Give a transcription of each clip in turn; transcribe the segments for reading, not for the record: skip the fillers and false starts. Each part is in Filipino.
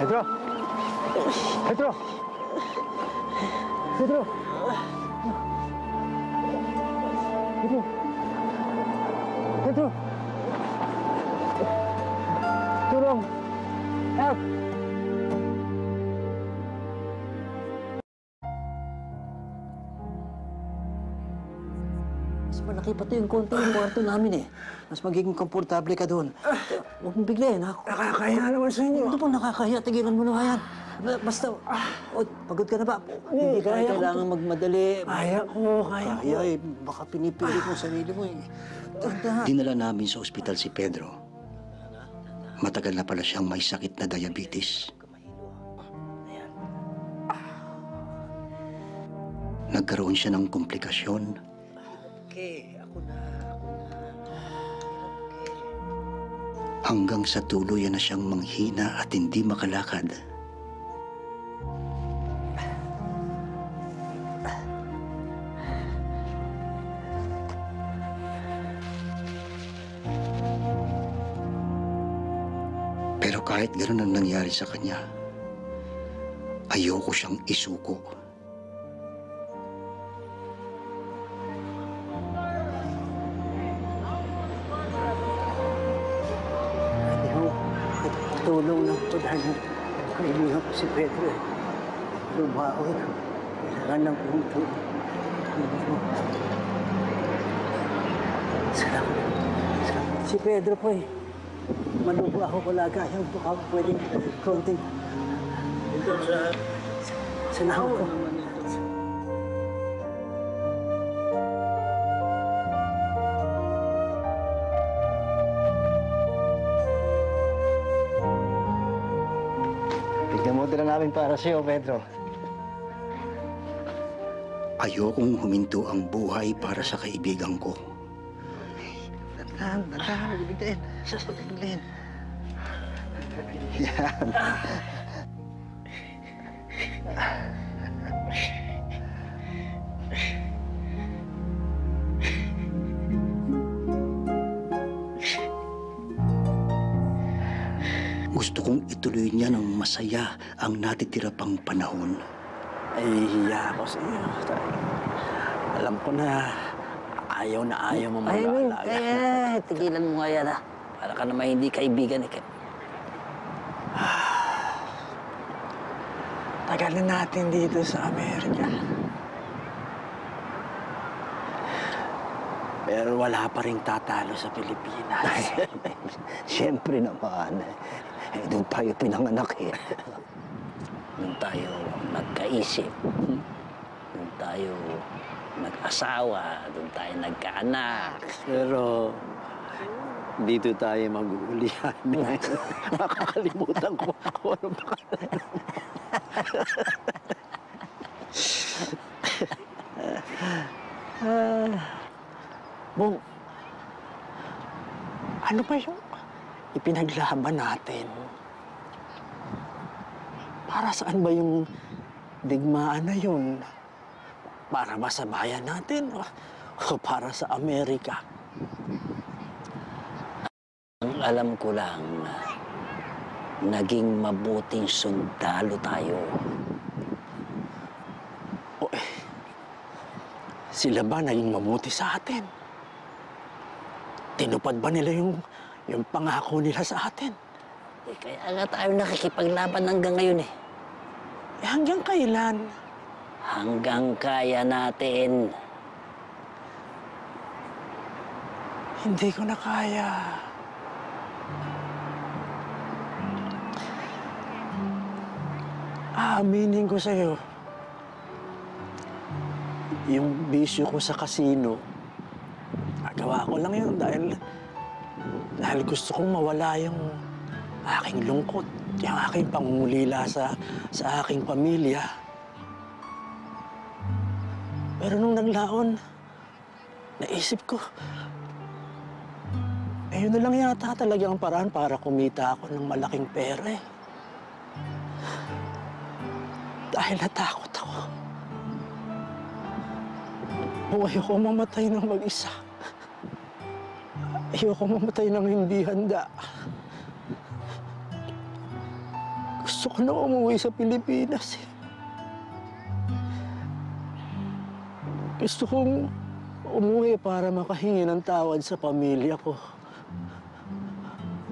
Pedro! Pedro! Pedro! Pedro! Pedro! Tulong! Help! Mas malaki pa ito yung konti yung kwarto namin eh. Mas magiging komportable ka doon. Huwag mong biglayin, ha? Nakakahiya naman sa inyo. Ano bang nakakahiya? Tigilan mo na yan. Basta, pagod ka na ba? Hindi tayo kailangan magmadali. Kaya ko. Kaya eh, baka pinipilit mo sarili mo eh. Dinala namin sa ospital si Pedro. Matagal na pala siyang may sakit na diabetes. Nagkaroon siya ng komplikasyon. Okay, ako na. Hanggang sa tuluyan na siyang manghina at hindi makalakad. Pero kahit gano'n ang nangyari sa kanya, ayoko siyang isuko. Tulong lang po dahil kaibigan ko si Pedro eh. Lumaon. Kailangan lang po ng tulong. Salamat. Si Pedro po eh. Malubo ako kalagayan. Baka pwedeng konting. Salamat po. Gamutin na namin para sa'yo, Pedro. Ayokong huminto ang buhay para sa kaibigan ko. Dandahan, biglayin. Biglayin. Yan. Gusto kong ituloy niya ng masaya ang natitira pang panahon. Ay, hiya ako sa iyo. Alam ko na ayaw mo mag-aalaga. Ay, tigilan mo nga yan, ha? Para ka naman hindi kaibigan, eh. Tagal na natin dito sa Amerika. Pero wala pa rin tatalo sa Pilipinas. Siyempre naman. Doon tayo pinanganak, eh. Doon tayo nagkaisip. Doon tayo nag-asawa. Doon tayo nagkaanak. Pero dito tayo mag-uulihan. Makakalimutan ko ano ba. Bong, ano ba yung ipinaglaban natin? Para saan ba yung digmaan na yun? Para ba sa bayan natin o para sa Amerika? Ang alam ko lang, naging mabuting sundalo tayo. O sila ba naging mabuti sa atin? Tinupad ba nila yung pangako nila sa atin? Kaya nga tayo nakikipaglaban hanggang ngayon eh. Hanggang kailan? Hanggang kaya natin. Hindi ko na kaya. Aaminin ko sa'yo. Yung bisyo ko sa kasino, nagawa ko lang yun dahil gusto kong mawala yung aking lungkot, yung aking pangungulila sa aking pamilya. Pero nung naglaon, naisip ko, yun na lang yata talagang paraan para kumita ako ng malaking pera eh. Dahil natakot ako. Ayoko mamatay ng mag-isa. Ayoko mamatay ng hindi handa. Gusto Gusto ko na umuwi sa Pilipinas. Gusto kong umuwi para makahingi ng tawad sa pamilya ko.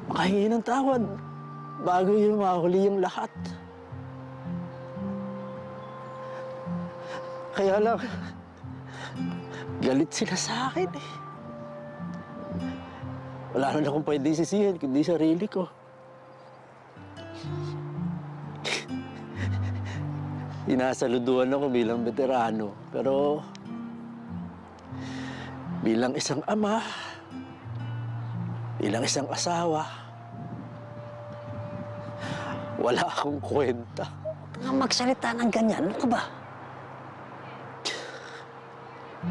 Makahingi ng tawad bago yung mahuli yung lahat. Kaya lang, galit sila sa akin eh. Wala na akong pwedeng sisihin kundi sarili ko. Inasaluduhan ako bilang veterano, pero bilang isang ama, bilang isang asawa, wala akong kwenta. Nga magsalita ng ganyan, ano ka ba?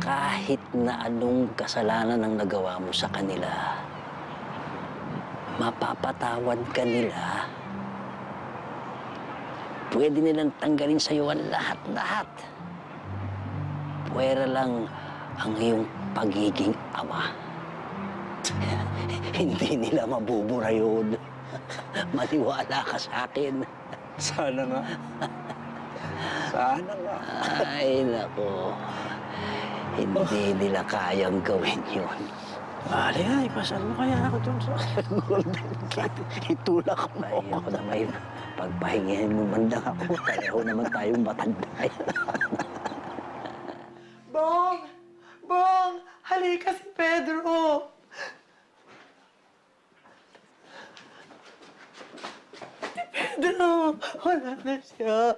Kahit na anong kasalanan ang nagawa mo sa kanila, mapapatawad ka nila. Pwede nilang tanggalin sa'yo ang lahat-lahat. Pwera lang ang iyong pagiging ama. Hindi nila mabubura yun. Maniwala ka sa akin. Sana nga. Sana nga. Ay, nako. Hindi nila kayang gawin yun. Mali nga, ipasal mo kaya ako dun sa Golden Gate. Itulak mo Ayaw ako. na may pagpahingahin mo man lang ako. Pareho naman tayong matanda. Bong! Bong! Halika si Pedro! Si Pedro! Wala na siya.